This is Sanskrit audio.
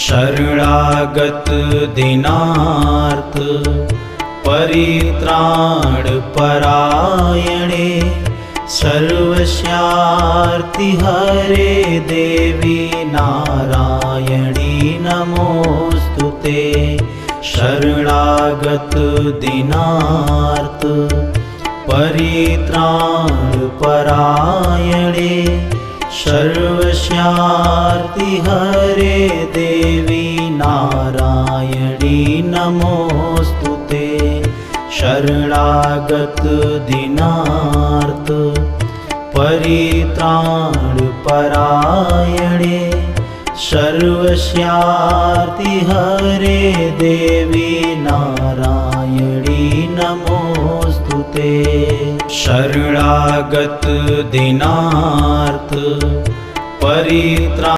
शरणागत दीनार्थ परित्राण परायणे सर्वस्यार्ति हरे देवी नारायणी नमोस्तुते। शरणागत दीनार्थ परित्राण परायणे सर्वस्यार्ति हरे देवी नारायणी नमोस्तुते। शरणागत दीनार्थ परित्राण परायणे सर्वस्यार्ति हरे देवी नारायणी नमोस्तुते। शरणागत दीनार्थ परित्राण